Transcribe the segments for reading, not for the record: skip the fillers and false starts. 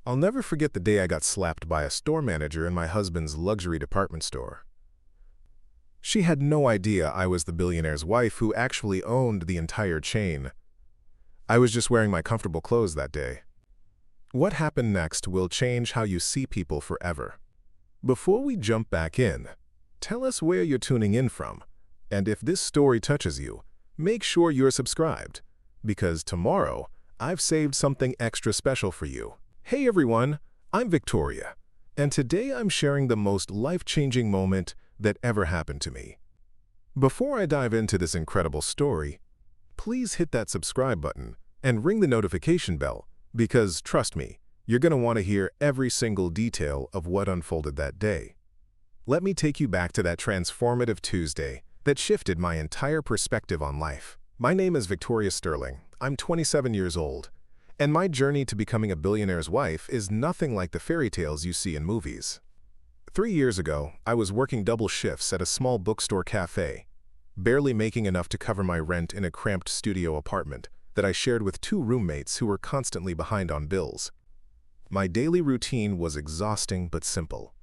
I'll never forget the day I got slapped by a store manager in my husband's luxury department store. She had no idea I was the billionaire's wife who actually owned the entire chain. I was just wearing my comfortable clothes that day. What happened next will change how you see people forever. Before we jump back in, tell us where you're tuning in from, and if this story touches you, make sure you're subscribed, because tomorrow I've saved something extra special for you. Hey everyone, I'm Victoria, and today I'm sharing the most life-changing moment that ever happened to me. Before I dive into this incredible story, please hit that subscribe button and ring the notification bell, because trust me, you're going to want to hear every single detail of what unfolded that day. Let me take you back to that transformative Tuesday that shifted my entire perspective on life. My name is Victoria Sterling. I'm 27 years old, and my journey to becoming a billionaire's wife is nothing like the fairy tales you see in movies. 3 years ago, I was working double shifts at a small bookstore café, barely making enough to cover my rent in a cramped studio apartment that I shared with 2 roommates who were constantly behind on bills. My daily routine was exhausting but simple.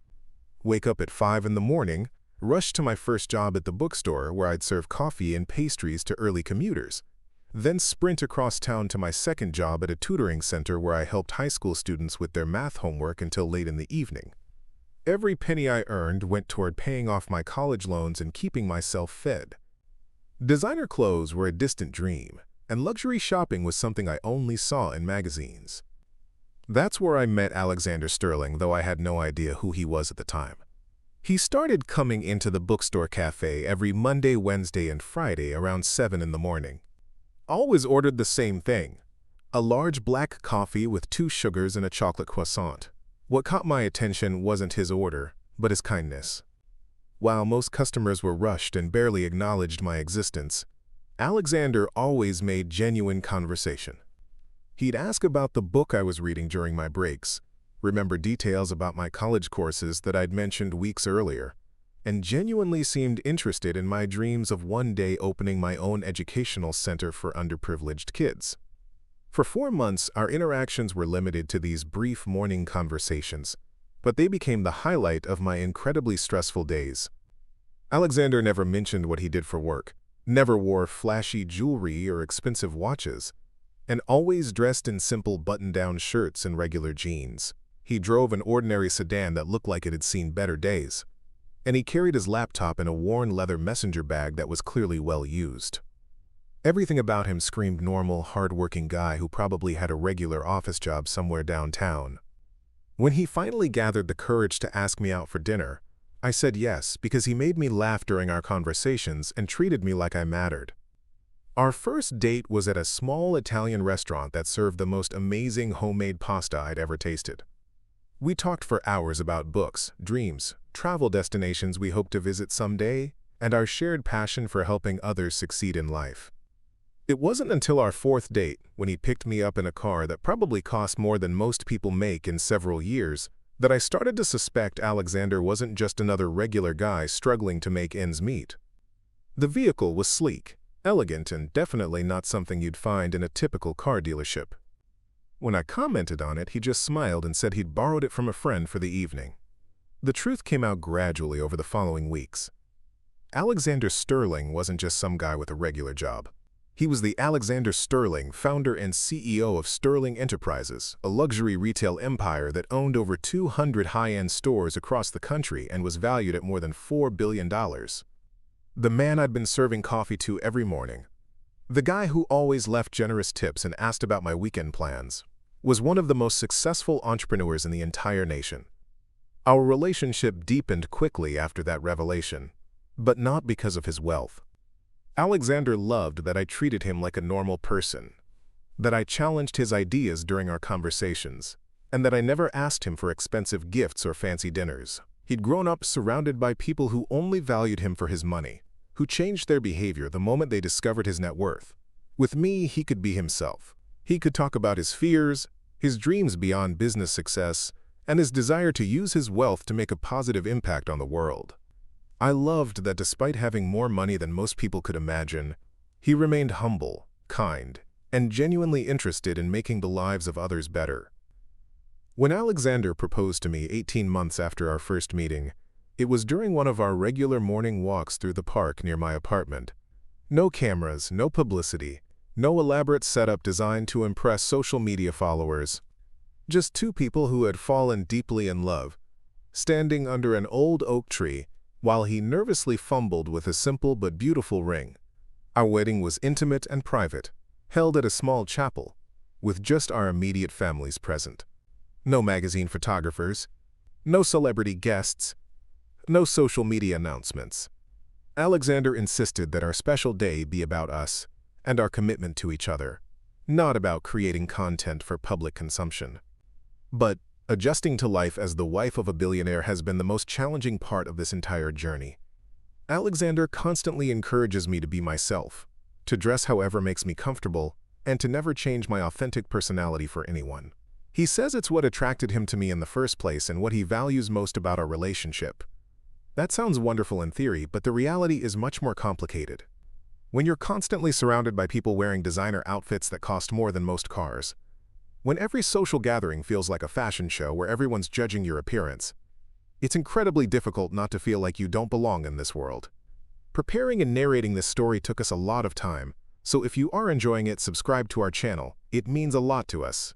Wake up at 5 in the morning, rush to my first job at the bookstore where I'd serve coffee and pastries to early commuters, then sprint across town to my second job at a tutoring center where I helped high school students with their math homework until late in the evening. Every penny I earned went toward paying off my college loans and keeping myself fed. Designer clothes were a distant dream, and luxury shopping was something I only saw in magazines. That's where I met Alexander Sterling, though I had no idea who he was at the time. He started coming into the bookstore cafe every Monday, Wednesday, and Friday around 7 in the morning. Always ordered the same thing, a large black coffee with 2 sugars and a chocolate croissant. What caught my attention wasn't his order, but his kindness. While most customers were rushed and barely acknowledged my existence, Alexander always made genuine conversation. He'd ask about the book I was reading during my breaks, remember details about my college courses that I'd mentioned weeks earlier, and genuinely seemed interested in my dreams of one day opening my own educational center for underprivileged kids. For 4 months, our interactions were limited to these brief morning conversations, but they became the highlight of my incredibly stressful days. Alexander never mentioned what he did for work, never wore flashy jewelry or expensive watches, and always dressed in simple button-down shirts and regular jeans. He drove an ordinary sedan that looked like it had seen better days, and he carried his laptop in a worn leather messenger bag that was clearly well used. Everything about him screamed normal, hard-working guy who probably had a regular office job somewhere downtown. When he finally gathered the courage to ask me out for dinner, I said yes because he made me laugh during our conversations and treated me like I mattered. Our first date was at a small Italian restaurant that served the most amazing homemade pasta I'd ever tasted. We talked for hours about books, dreams, travel destinations we hope to visit someday, and our shared passion for helping others succeed in life. It wasn't until our 4th date, when he picked me up in a car that probably cost more than most people make in several years, that I started to suspect Alexander wasn't just another regular guy struggling to make ends meet. The vehicle was sleek, elegant, and definitely not something you'd find in a typical car dealership. When I commented on it, he just smiled and said he'd borrowed it from a friend for the evening. The truth came out gradually over the following weeks. Alexander Sterling wasn't just some guy with a regular job. He was the Alexander Sterling, founder and CEO of Sterling Enterprises, a luxury retail empire that owned over 200 high-end stores across the country and was valued at more than $4 billion. The man I'd been serving coffee to every morning, the guy who always left generous tips and asked about my weekend plans, was one of the most successful entrepreneurs in the entire nation. Our relationship deepened quickly after that revelation, but not because of his wealth. Alexander loved that I treated him like a normal person, that I challenged his ideas during our conversations, and that I never asked him for expensive gifts or fancy dinners. He'd grown up surrounded by people who only valued him for his money, who changed their behavior the moment they discovered his net worth. With me, he could be himself. He could talk about his fears, his dreams beyond business success, and his desire to use his wealth to make a positive impact on the world. I loved that despite having more money than most people could imagine, he remained humble, kind, and genuinely interested in making the lives of others better. When Alexander proposed to me 18 months after our first meeting, it was during one of our regular morning walks through the park near my apartment. No cameras, no publicity, no elaborate setup designed to impress social media followers. Just two people who had fallen deeply in love, standing under an old oak tree while he nervously fumbled with a simple but beautiful ring. Our wedding was intimate and private, held at a small chapel, with just our immediate families present. No magazine photographers, no celebrity guests, no social media announcements. Alexander insisted that our special day be about us and our commitment to each other, not about creating content for public consumption. But adjusting to life as the wife of a billionaire has been the most challenging part of this entire journey. Alexander constantly encourages me to be myself, to dress however makes me comfortable, and to never change my authentic personality for anyone. He says it's what attracted him to me in the first place and what he values most about our relationship. That sounds wonderful in theory, but the reality is much more complicated. When you're constantly surrounded by people wearing designer outfits that cost more than most cars, when every social gathering feels like a fashion show where everyone's judging your appearance, it's incredibly difficult not to feel like you don't belong in this world. Preparing and narrating this story took us a lot of time, so if you are enjoying it, subscribe to our channel. It means a lot to us.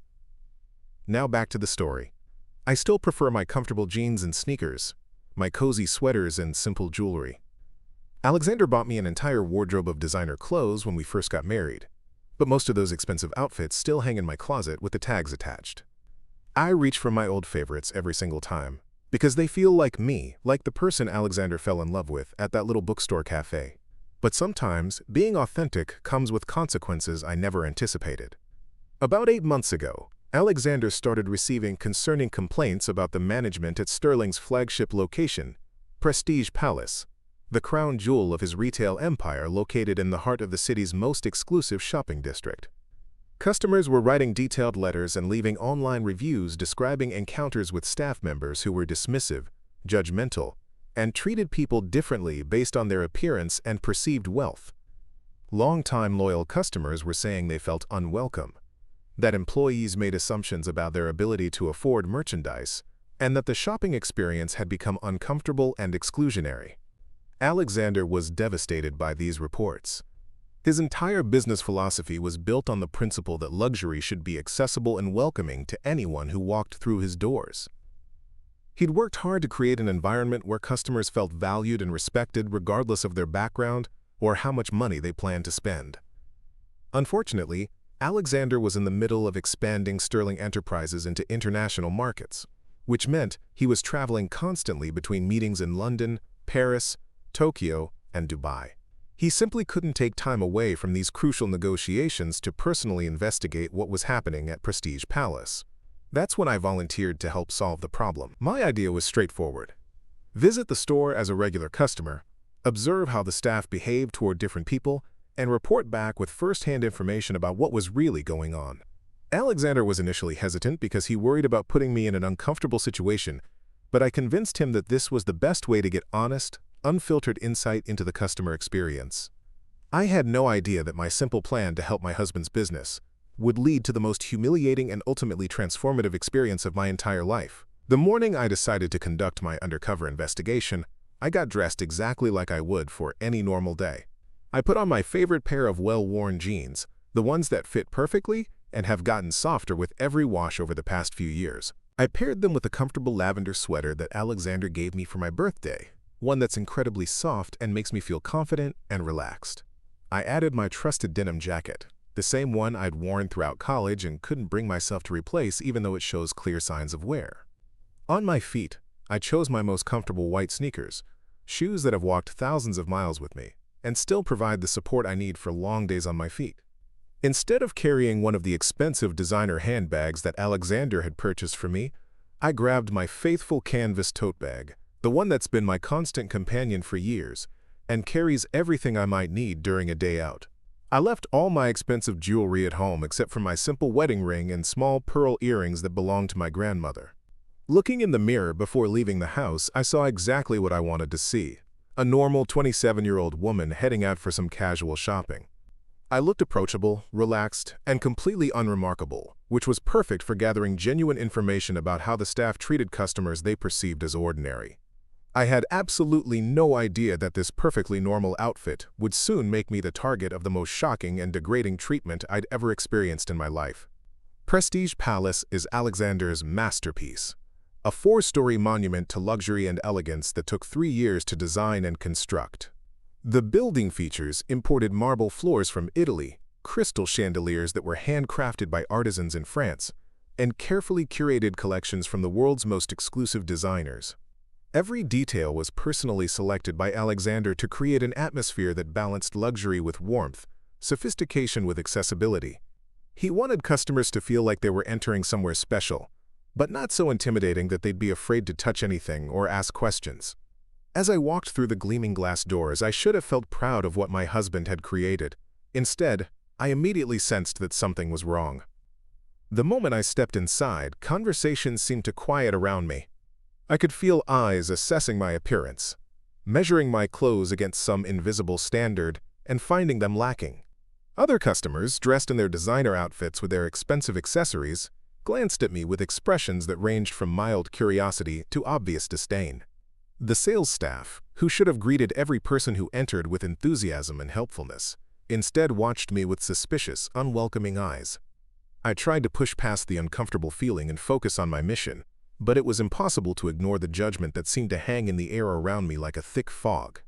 Now back to the story. I still prefer my comfortable jeans and sneakers, my cozy sweaters and simple jewelry. Alexander bought me an entire wardrobe of designer clothes when we first got married, but most of those expensive outfits still hang in my closet with the tags attached. I reach for my old favorites every single time, because they feel like me, like the person Alexander fell in love with at that little bookstore café. But sometimes, being authentic comes with consequences I never anticipated. About 8 months ago, Alexander started receiving concerning complaints about the management at Sterling's flagship location, Prestige Palace, the crown jewel of his retail empire located in the heart of the city's most exclusive shopping district. Customers were writing detailed letters and leaving online reviews describing encounters with staff members who were dismissive, judgmental, and treated people differently based on their appearance and perceived wealth. Long-time loyal customers were saying they felt unwelcome, that employees made assumptions about their ability to afford merchandise, and that the shopping experience had become uncomfortable and exclusionary. Alexander was devastated by these reports. His entire business philosophy was built on the principle that luxury should be accessible and welcoming to anyone who walked through his doors. He'd worked hard to create an environment where customers felt valued and respected regardless of their background or how much money they planned to spend. Unfortunately, Alexander was in the middle of expanding Sterling Enterprises into international markets, which meant he was traveling constantly between meetings in London, Paris, Tokyo, and Dubai. He simply couldn't take time away from these crucial negotiations to personally investigate what was happening at Prestige Palace. That's when I volunteered to help solve the problem. My idea was straightforward. Visit the store as a regular customer, observe how the staff behaved toward different people, and report back with first-hand information about what was really going on. Alexander was initially hesitant because he worried about putting me in an uncomfortable situation, but I convinced him that this was the best way to get honest, unfiltered insight into the customer experience. I had no idea that my simple plan to help my husband's business would lead to the most humiliating and ultimately transformative experience of my entire life. The morning I decided to conduct my undercover investigation, I got dressed exactly like I would for any normal day. I put on my favorite pair of well-worn jeans, the ones that fit perfectly and have gotten softer with every wash over the past few years. I paired them with a comfortable lavender sweater that Alexander gave me for my birthday, one that's incredibly soft and makes me feel confident and relaxed. I added my trusted denim jacket, the same one I'd worn throughout college and couldn't bring myself to replace even though it shows clear signs of wear. On my feet, I chose my most comfortable white sneakers, shoes that have walked thousands of miles with me, and still provide the support I need for long days on my feet. Instead of carrying one of the expensive designer handbags that Alexander had purchased for me, I grabbed my faithful canvas tote bag, the one that's been my constant companion for years, and carries everything I might need during a day out. I left all my expensive jewelry at home except for my simple wedding ring and small pearl earrings that belonged to my grandmother. Looking in the mirror before leaving the house, I saw exactly what I wanted to see: a normal 27-year-old woman heading out for some casual shopping. I looked approachable, relaxed, and completely unremarkable, which was perfect for gathering genuine information about how the staff treated customers they perceived as ordinary. I had absolutely no idea that this perfectly normal outfit would soon make me the target of the most shocking and degrading treatment I'd ever experienced in my life. Prestige Palace is Alexander's masterpiece, a four-story monument to luxury and elegance that took 3 years to design and construct. The building features imported marble floors from Italy, crystal chandeliers that were handcrafted by artisans in France, and carefully curated collections from the world's most exclusive designers. Every detail was personally selected by Alexander to create an atmosphere that balanced luxury with warmth, sophistication with accessibility. He wanted customers to feel like they were entering somewhere special, but not so intimidating that they'd be afraid to touch anything or ask questions. As I walked through the gleaming glass doors, I should have felt proud of what my husband had created. Instead, I immediately sensed that something was wrong. The moment I stepped inside, conversations seemed to quiet around me. I could feel eyes assessing my appearance, measuring my clothes against some invisible standard, and finding them lacking. Other customers, dressed in their designer outfits with their expensive accessories, glanced at me with expressions that ranged from mild curiosity to obvious disdain. The sales staff, who should have greeted every person who entered with enthusiasm and helpfulness, instead watched me with suspicious, unwelcoming eyes. I tried to push past the uncomfortable feeling and focus on my mission, but it was impossible to ignore the judgment that seemed to hang in the air around me like a thick fog.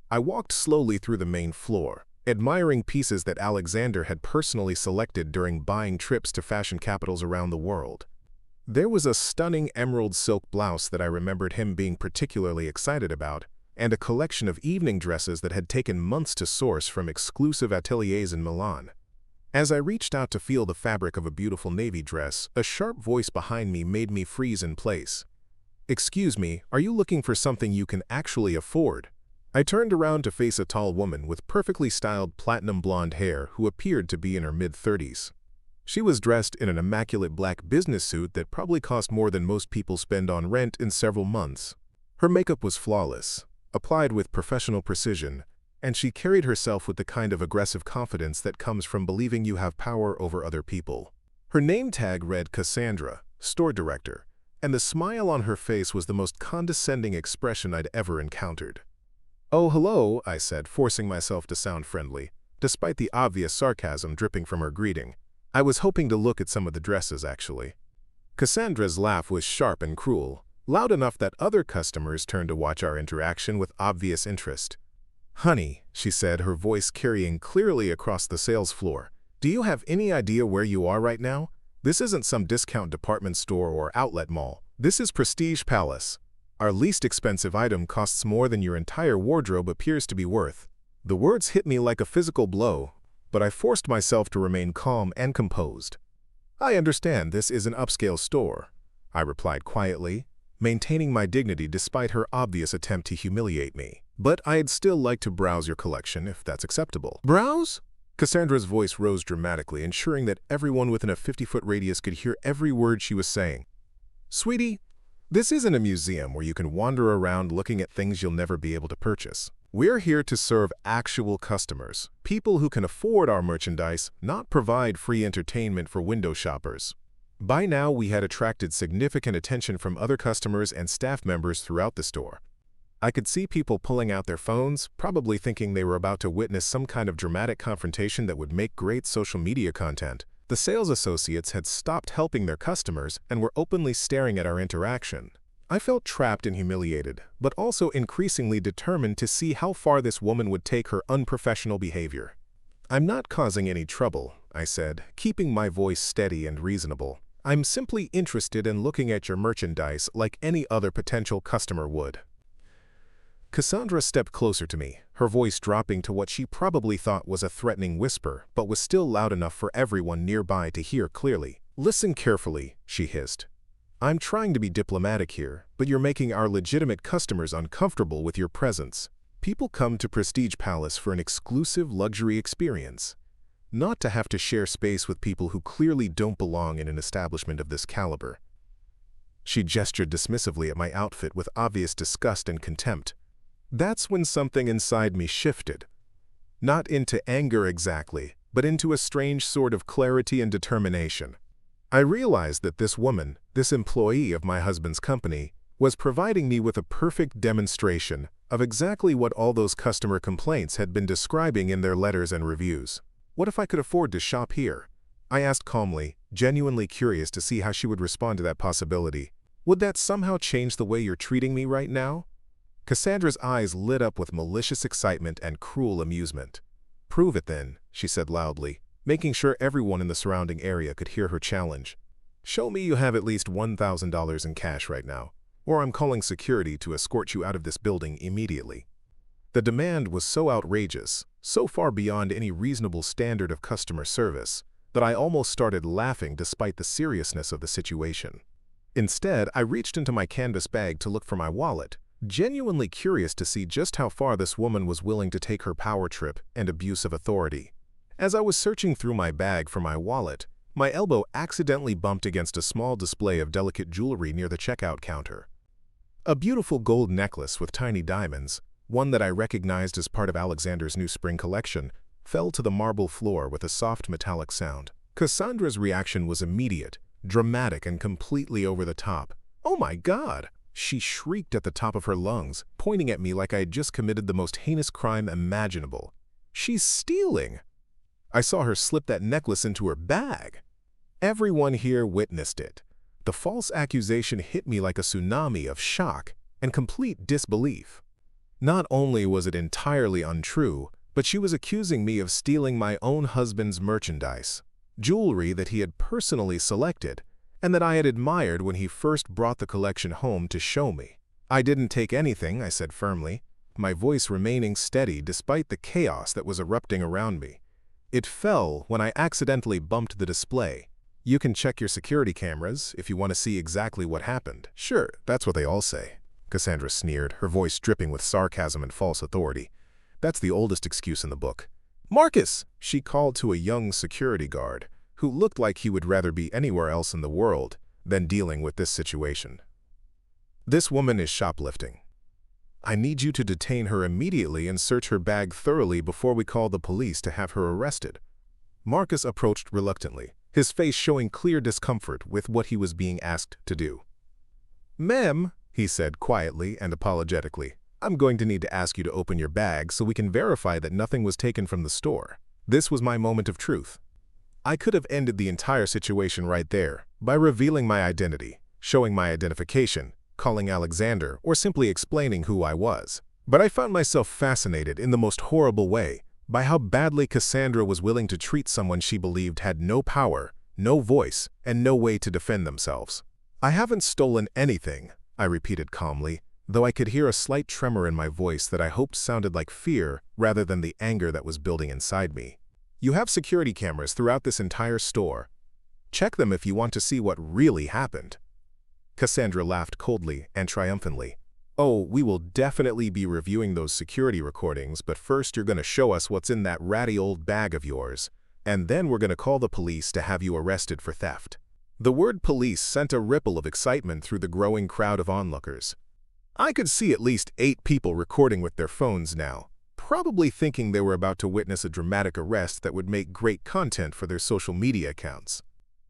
I walked slowly through the main floor, admiring pieces that Alexander had personally selected during buying trips to fashion capitals around the world. There was a stunning emerald silk blouse that I remembered him being particularly excited about, and a collection of evening dresses that had taken months to source from exclusive ateliers in Milan. As I reached out to feel the fabric of a beautiful navy dress, a sharp voice behind me made me freeze in place. "Excuse me, are you looking for something you can actually afford?" I turned around to face a tall woman with perfectly styled platinum blonde hair who appeared to be in her mid-30s. She was dressed in an immaculate black business suit that probably cost more than most people spend on rent in several months. Her makeup was flawless, applied with professional precision, and she carried herself with the kind of aggressive confidence that comes from believing you have power over other people. Her name tag read Cassandra, store director, and the smile on her face was the most condescending expression I'd ever encountered. "Oh, hello," I said, forcing myself to sound friendly, despite the obvious sarcasm dripping from her greeting. "I was hoping to look at some of the dresses, actually." Cassandra's laugh was sharp and cruel, loud enough that other customers turned to watch our interaction with obvious interest. "Honey," she said, her voice carrying clearly across the sales floor, "do you have any idea where you are right now? This isn't some discount department store or outlet mall. This is Prestige Palace. Our least expensive item costs more than your entire wardrobe appears to be worth." The words hit me like a physical blow, but I forced myself to remain calm and composed. "I understand this is an upscale store," I replied quietly, maintaining my dignity despite her obvious attempt to humiliate me. "But I'd still like to browse your collection if that's acceptable." "Browse?" Cassandra's voice rose dramatically, ensuring that everyone within a 50-foot radius could hear every word she was saying. "Sweetie, this isn't a museum where you can wander around looking at things you'll never be able to purchase. We're here to serve actual customers, people who can afford our merchandise, not provide free entertainment for window shoppers." By now, we had attracted significant attention from other customers and staff members throughout the store. I could see people pulling out their phones, probably thinking they were about to witness some kind of dramatic confrontation that would make great social media content. The sales associates had stopped helping their customers and were openly staring at our interaction. I felt trapped and humiliated, but also increasingly determined to see how far this woman would take her unprofessional behavior. "I'm not causing any trouble," I said, keeping my voice steady and reasonable. "I'm simply interested in looking at your merchandise like any other potential customer would." Cassandra stepped closer to me, her voice dropping to what she probably thought was a threatening whisper, but was still loud enough for everyone nearby to hear clearly. "Listen carefully," she hissed. "I'm trying to be diplomatic here, but you're making our legitimate customers uncomfortable with your presence. People come to Prestige Palace for an exclusive luxury experience, not to have to share space with people who clearly don't belong in an establishment of this caliber." She gestured dismissively at my outfit with obvious disgust and contempt. That's when something inside me shifted. Not into anger exactly, but into a strange sort of clarity and determination. I realized that this woman, this employee of my husband's company, was providing me with a perfect demonstration of exactly what all those customer complaints had been describing in their letters and reviews. What if I could afford to shop here? I asked calmly, genuinely curious to see how she would respond to that possibility. Would that somehow change the way you're treating me right now? Cassandra's eyes lit up with malicious excitement and cruel amusement. Prove it then, she said loudly, making sure everyone in the surrounding area could hear her challenge. Show me you have at least $1,000 in cash right now, or I'm calling security to escort you out of this building immediately. The demand was so outrageous, so far beyond any reasonable standard of customer service, that I almost started laughing despite the seriousness of the situation. Instead, I reached into my canvas bag to look for my wallet, genuinely curious to see just how far this woman was willing to take her power trip and abuse of authority. As I was searching through my bag for my wallet, my elbow accidentally bumped against a small display of delicate jewelry near the checkout counter. A beautiful gold necklace with tiny diamonds, one that I recognized as part of Alexander's new spring collection, fell to the marble floor with a soft metallic sound. Cassandra's reaction was immediate, dramatic, and completely over the top. "Oh my God!" she shrieked at the top of her lungs, pointing at me like I had just committed the most heinous crime imaginable. "She's stealing!" I saw her slip that necklace into her bag. Everyone here witnessed it. The false accusation hit me like a tsunami of shock and complete disbelief. Not only was it entirely untrue, but she was accusing me of stealing my own husband's merchandise, jewelry that he had personally selected, and that I had admired when he first brought the collection home to show me. "I didn't take anything," I said firmly, my voice remaining steady despite the chaos that was erupting around me. "It fell when I accidentally bumped the display. You can check your security cameras if you want to see exactly what happened." "Sure, that's what they all say," Cassandra sneered, her voice dripping with sarcasm and false authority. "That's the oldest excuse in the book." "Marcus!" she called to a young security guard, who looked like he would rather be anywhere else in the world than dealing with this situation. "This woman is shoplifting. I need you to detain her immediately and search her bag thoroughly before we call the police to have her arrested." Marcus approached reluctantly, his face showing clear discomfort with what he was being asked to do. "Ma'am," he said quietly and apologetically, "I'm going to need to ask you to open your bag so we can verify that nothing was taken from the store." This was my moment of truth. I could have ended the entire situation right there by revealing my identity, showing my identification, calling Alexander, or simply explaining who I was. But I found myself fascinated in the most horrible way by how badly Cassandra was willing to treat someone she believed had no power, no voice, and no way to defend themselves. "I haven't stolen anything," I repeated calmly, though I could hear a slight tremor in my voice that I hoped sounded like fear rather than the anger that was building inside me. "You have security cameras throughout this entire store. Check them if you want to see what really happened." Cassandra laughed coldly and triumphantly. "Oh, we will definitely be reviewing those security recordings, but first you're going to show us what's in that ratty old bag of yours, and then we're going to call the police to have you arrested for theft." The word police sent a ripple of excitement through the growing crowd of onlookers. I could see at least 8 people recording with their phones now, probably thinking they were about to witness a dramatic arrest that would make great content for their social media accounts.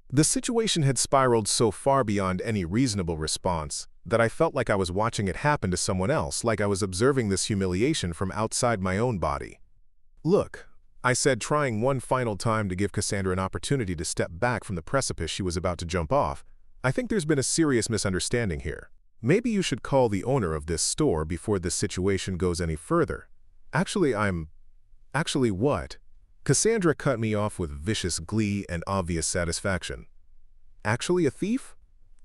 The situation had spiraled so far beyond any reasonable response that I felt like I was watching it happen to someone else, like I was observing this humiliation from outside my own body. "Look," I said, trying one final time to give Cassandra an opportunity to step back from the precipice she was about to jump off, "I think there's been a serious misunderstanding here. Maybe you should call the owner of this store before this situation goes any further." Actually what?" Cassandra cut me off with vicious glee and obvious satisfaction. "Actually a thief?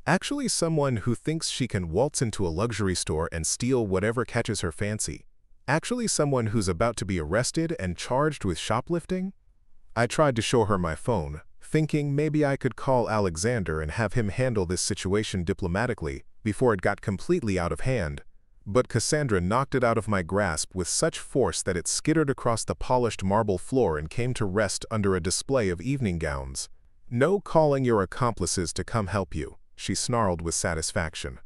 Actually someone who thinks she can waltz into a luxury store and steal whatever catches her fancy? Actually someone who's about to be arrested and charged with shoplifting?" I tried to show her my phone, thinking maybe I could call Alexander and have him handle this situation diplomatically before it got completely out of hand. But Cassandra knocked it out of my grasp with such force that it skittered across the polished marble floor and came to rest under a display of evening gowns. "No calling your accomplices to come help you," she snarled with satisfaction.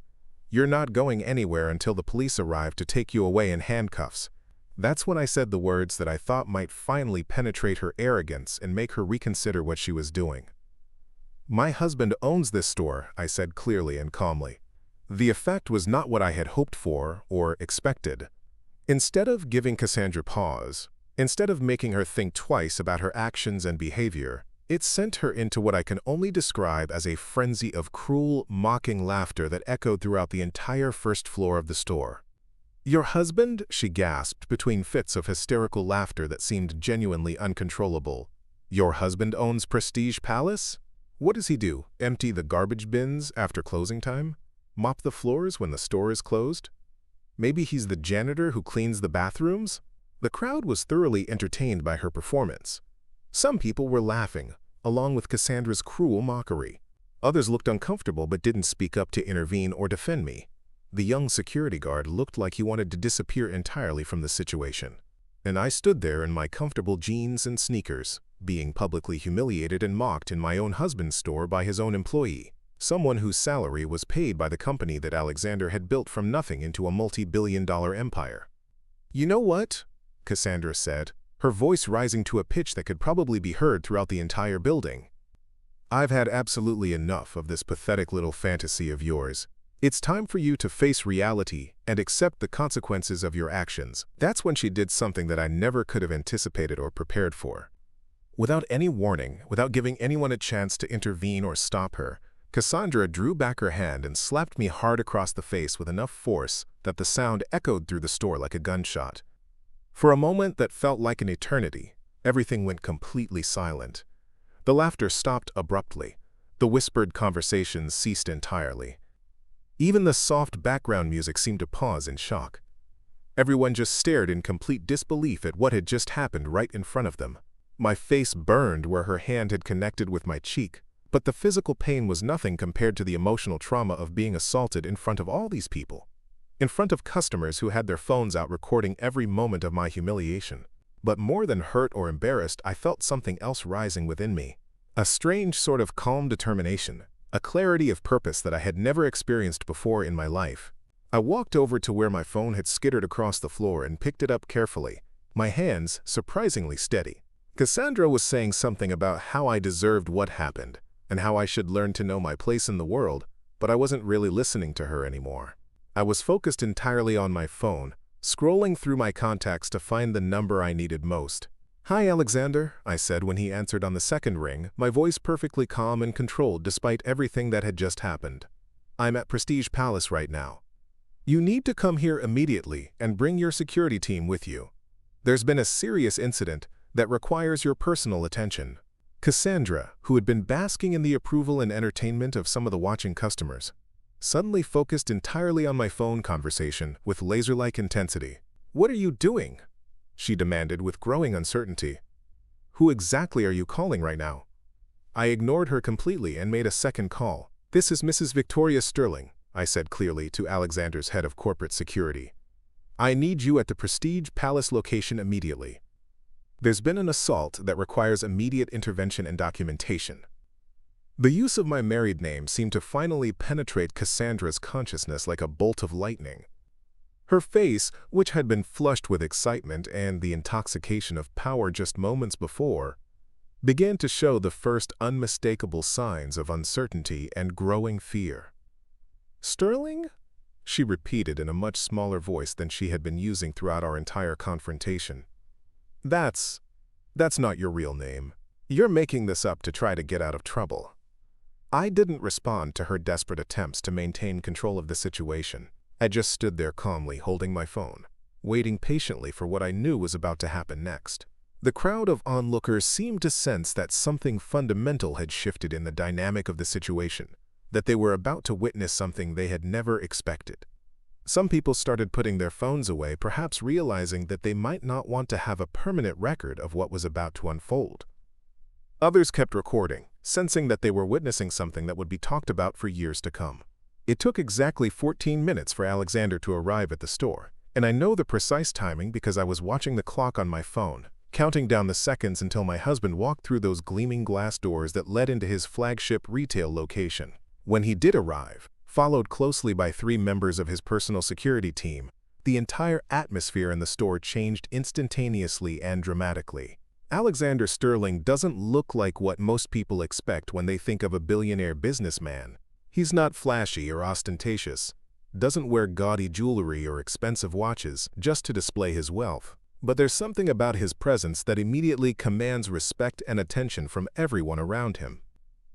"You're not going anywhere until the police arrive to take you away in handcuffs. That's when I said the words that I thought might finally penetrate her arrogance and make her reconsider what she was doing. "My husband owns this store," I said clearly and calmly. The effect was not what I had hoped for or expected. Instead of giving Cassandra pause, instead of making her think twice about her actions and behavior, it sent her into what I can only describe as a frenzy of cruel, mocking laughter that echoed throughout the entire first floor of the store. "Your husband?" she gasped between fits of hysterical laughter that seemed genuinely uncontrollable. "Your husband owns Prestige Palace? What does he do? Empty the garbage bins after closing time? Mop the floors when the store is closed? Maybe he's the janitor who cleans the bathrooms?" The crowd was thoroughly entertained by her performance. Some people were laughing, along with Cassandra's cruel mockery. Others looked uncomfortable but didn't speak up to intervene or defend me. The young security guard looked like he wanted to disappear entirely from the situation. And I stood there in my comfortable jeans and sneakers, being publicly humiliated and mocked in my own husband's store by his own employee, someone whose salary was paid by the company that Alexander had built from nothing into a multi-billion-dollar empire. "You know what?" Cassandra said, her voice rising to a pitch that could probably be heard throughout the entire building. "I've had absolutely enough of this pathetic little fantasy of yours. It's time for you to face reality and accept the consequences of your actions." That's when she did something that I never could have anticipated or prepared for. Without any warning, without giving anyone a chance to intervene or stop her, Cassandra drew back her hand and slapped me hard across the face with enough force that the sound echoed through the store like a gunshot. For a moment that felt like an eternity, everything went completely silent. The laughter stopped abruptly. The whispered conversations ceased entirely. Even the soft background music seemed to pause in shock. Everyone just stared in complete disbelief at what had just happened right in front of them. My face burned where her hand had connected with my cheek, but the physical pain was nothing compared to the emotional trauma of being assaulted in front of all these people. In front of customers who had their phones out recording every moment of my humiliation. But more than hurt or embarrassed, I felt something else rising within me. A strange sort of calm determination, a clarity of purpose that I had never experienced before in my life. I walked over to where my phone had skittered across the floor and picked it up carefully, my hands surprisingly steady. Cassandra was saying something about how I deserved what happened, and how I should learn to know my place in the world, but I wasn't really listening to her anymore. I was focused entirely on my phone, scrolling through my contacts to find the number I needed most. "Hi, Alexander," I said when he answered on the second ring, my voice perfectly calm and controlled despite everything that had just happened. "I'm at Prestige Palace right now. You need to come here immediately and bring your security team with you. There's been a serious incident that requires your personal attention." Cassandra, who had been basking in the approval and entertainment of some of the watching customers, suddenly focused entirely on my phone conversation with laser-like intensity. "What are you doing?" she demanded with growing uncertainty. "Who exactly are you calling right now?" I ignored her completely and made a second call. "This is Mrs. Victoria Sterling," I said clearly to Alexander's head of corporate security. "I need you at the Prestige Palace location immediately. There's been an assault that requires immediate intervention and documentation." The use of my married name seemed to finally penetrate Cassandra's consciousness like a bolt of lightning. Her face, which had been flushed with excitement and the intoxication of power just moments before, began to show the first unmistakable signs of uncertainty and growing fear. "Sterling?" she repeated in a much smaller voice than she had been using throughout our entire confrontation. That's not your real name. You're making this up to try to get out of trouble." I didn't respond to her desperate attempts to maintain control of the situation. I just stood there calmly holding my phone, waiting patiently for what I knew was about to happen next. The crowd of onlookers seemed to sense that something fundamental had shifted in the dynamic of the situation, that they were about to witness something they had never expected. Some people started putting their phones away, perhaps realizing that they might not want to have a permanent record of what was about to unfold. Others kept recording, sensing that they were witnessing something that would be talked about for years to come. It took exactly 14 minutes for Alexander to arrive at the store, and I know the precise timing because I was watching the clock on my phone, counting down the seconds until my husband walked through those gleaming glass doors that led into his flagship retail location. When he did arrive, followed closely by 3 members of his personal security team, the entire atmosphere in the store changed instantaneously and dramatically. Alexander Sterling doesn't look like what most people expect when they think of a billionaire businessman. He's not flashy or ostentatious, doesn't wear gaudy jewelry or expensive watches just to display his wealth. But there's something about his presence that immediately commands respect and attention from everyone around him.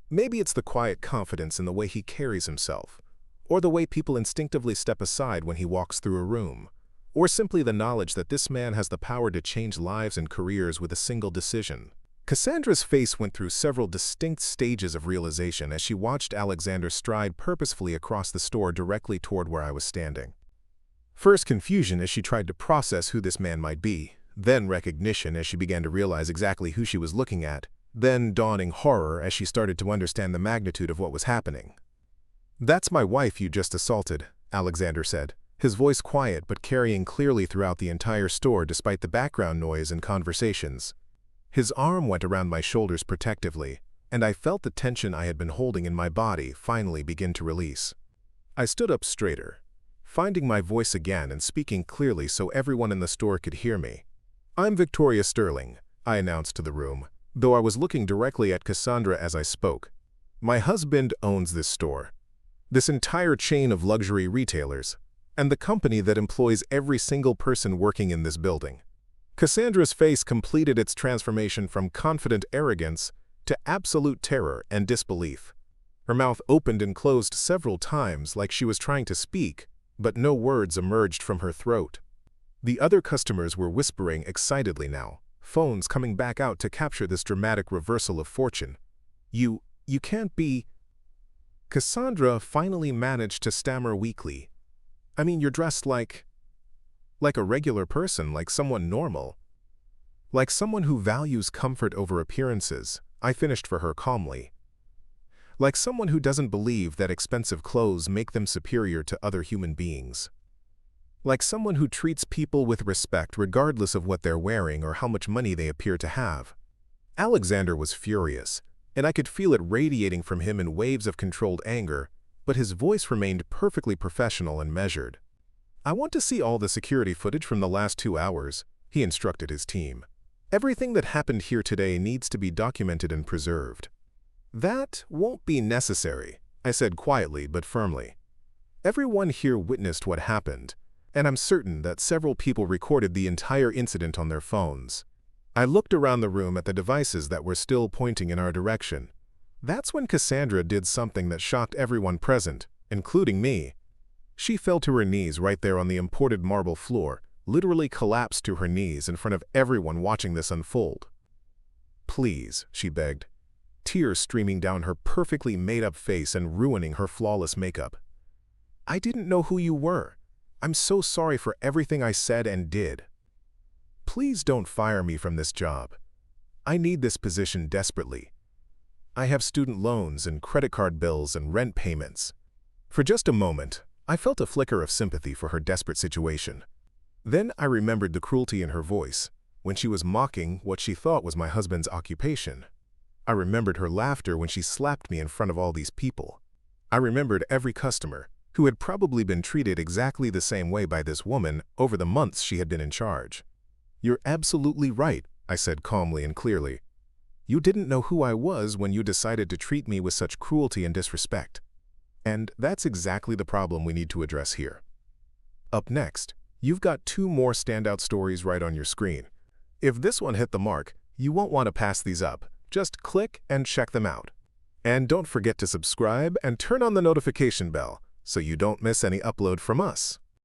Maybe it's the quiet confidence in the way he carries himself, or the way people instinctively step aside when he walks through a room, or simply the knowledge that this man has the power to change lives and careers with a single decision. Cassandra's face went through several distinct stages of realization as she watched Alexander stride purposefully across the store directly toward where I was standing. First confusion as she tried to process who this man might be, then recognition as she began to realize exactly who she was looking at, then dawning horror as she started to understand the magnitude of what was happening. "That's my wife you just assaulted," Alexander said, his voice quiet but carrying clearly throughout the entire store despite the background noise and conversations. His arm went around my shoulders protectively, and I felt the tension I had been holding in my body finally begin to release. I stood up straighter, finding my voice again and speaking clearly so everyone in the store could hear me. "I'm Victoria Sterling," I announced to the room, though I was looking directly at Cassandra as I spoke. "My husband owns this store, this entire chain of luxury retailers, and the company that employs every single person working in this building." Cassandra's face completed its transformation from confident arrogance to absolute terror and disbelief. Her mouth opened and closed several times like she was trying to speak, but no words emerged from her throat. The other customers were whispering excitedly now, phones coming back out to capture this dramatic reversal of fortune. You can't be..." Cassandra finally managed to stammer weakly. "I mean, you're dressed like a regular person, like someone normal. Like someone who values comfort over appearances," I finished for her calmly. "Like someone who doesn't believe that expensive clothes make them superior to other human beings. Like someone who treats people with respect regardless of what they're wearing or how much money they appear to have." Alexander was furious, and I could feel it radiating from him in waves of controlled anger, but his voice remained perfectly professional and measured. "I want to see all the security footage from the last 2 hours," he instructed his team. "Everything that happened here today needs to be documented and preserved." "That won't be necessary," I said quietly but firmly. "Everyone here witnessed what happened, and I'm certain that several people recorded the entire incident on their phones." I looked around the room at the devices that were still pointing in our direction. That's when Cassandra did something that shocked everyone present, including me. She fell to her knees right there on the imported marble floor, literally collapsed to her knees in front of everyone watching this unfold. "Please," she begged, tears streaming down her perfectly made-up face and ruining her flawless makeup. "I didn't know who you were. I'm so sorry for everything I said and did. Please don't fire me from this job. I need this position desperately. I have student loans and credit card bills and rent payments." For just a moment, I felt a flicker of sympathy for her desperate situation. Then I remembered the cruelty in her voice, when she was mocking what she thought was my husband's occupation. I remembered her laughter when she slapped me in front of all these people. I remembered every customer, who had probably been treated exactly the same way by this woman over the months she had been in charge. "You're absolutely right," I said calmly and clearly. "You didn't know who I was when you decided to treat me with such cruelty and disrespect. And that's exactly the problem we need to address here." Up next, you've got 2 more standout stories right on your screen. If this one hit the mark, you won't want to pass these up. Just click and check them out. And don't forget to subscribe and turn on the notification bell so you don't miss any upload from us.